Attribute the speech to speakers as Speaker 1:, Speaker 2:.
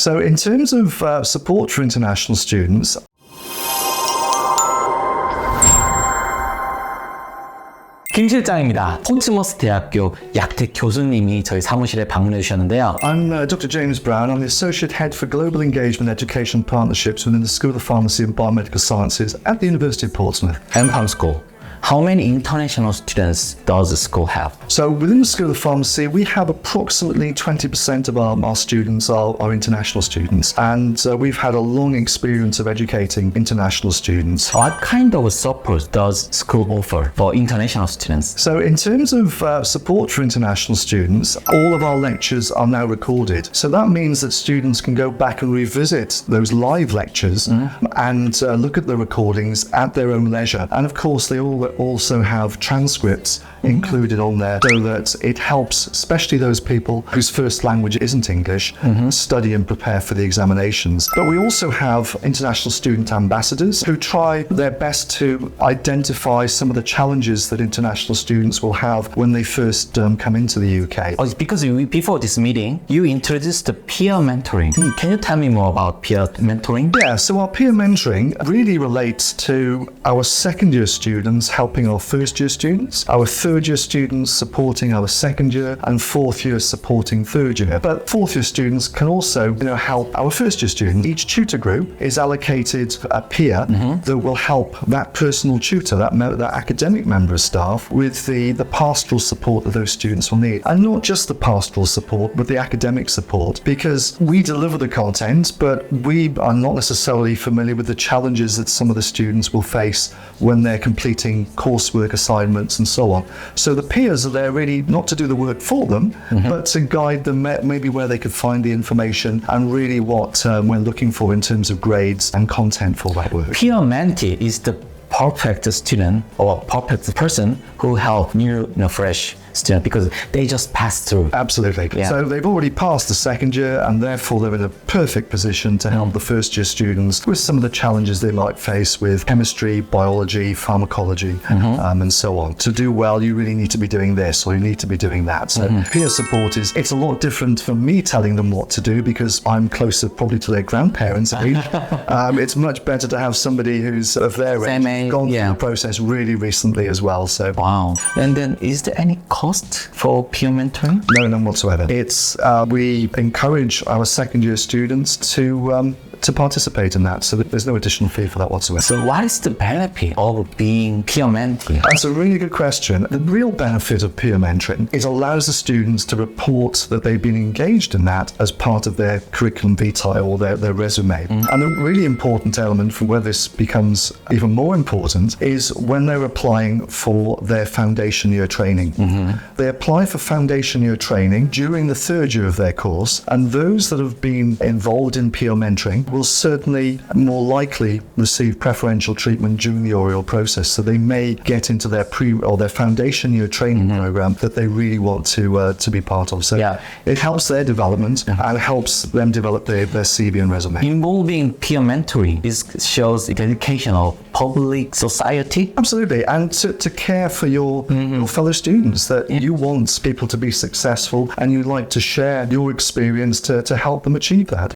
Speaker 1: So in terms of support for international students,
Speaker 2: 김 실장입니다. 포츠머스 대학교 약택 교수님이 저희 사무실에 방문해 주셨는데요.
Speaker 1: I'm Dr. James Brown. I'm the Associate Head for Global Engagement Education Partnerships within the School of Pharmacy and Biomedical Sciences at the University of Portsmouth.
Speaker 2: and Palm School. How many international students does the school have?
Speaker 1: So within the School of Pharmacy, we have approximately 20% of our students are international students. And we've had a long experience of educating international students.
Speaker 2: What kind of support does school offer for international students?
Speaker 1: So in terms of support for international students, all of our lectures are now recorded. So that means that students can go back and revisit those live lectures and look at the recordings at their own leisure. And of course, they all also have transcripts included on there so that it helps, especially those people whose first language isn't English, study and prepare for the examinations. But we also have international student ambassadors who try their best to identify some of the challenges that international students will have when they first come into the UK.
Speaker 2: Because before this meeting, you introduced the peer mentoring. Can you tell me more about peer mentoring?
Speaker 1: Yeah, so our peer mentoring really relates to our second year students helping our first year students, our third year students supporting our second year, and fourth year supporting third year. But fourth year students can also help our first year student. Each tutor group is allocated a peer that will help that personal tutor, that academic member of staff, with the pastoral support that those students will need. And not just the pastoral support, but the academic support, because we deliver the content, but we are not necessarily familiar with the challenges that some of the students will face when they're completing coursework assignments and so on. So the peers are there really not to do the work for them, but to guide them maybe where they could find the information and really what we're looking for in terms of grades and content for that work.
Speaker 2: Peer mentee is the perfect student or perfect person who help new, fresh student because they just pass through.
Speaker 1: Absolutely.
Speaker 2: Yeah.
Speaker 1: So they've already passed the second year and therefore they're in a perfect position to help the first year students with some of the challenges they might face with chemistry, biology, pharmacology, and so on. To do well, you really need to be doing this or you need to be doing that. So peer support it's a lot different from me telling them what to do because I'm closer probably to their grandparents' age. It's much better to have somebody who's of their age, gone through the process really recently as well. So
Speaker 2: wow. And then is there any cost for peer mentoring?
Speaker 1: No, none whatsoever. It's we encourage our second year students to participate in that, so that there's no additional fee for that whatsoever.
Speaker 2: So what is the benefit of being peer mentee?
Speaker 1: That's a really good question. The real benefit of peer mentoring is it allows the students to report that they've been engaged in that as part of their curriculum vitae or their resume. And a really important element for where this becomes even more important is when they're applying for their foundation year training. They apply for foundation year training during the third year of their course, and those that have been involved in peer mentoring will certainly more likely receive preferential treatment during the oral process. So they may get into their their foundation year training program that they really want to be part of. So it helps their development and helps them develop their CV and resume.
Speaker 2: Involving peer mentoring shows the dedication of public society.
Speaker 1: Absolutely, and to care for your fellow students, that you want people to be successful and you like to share your experience to help them achieve that.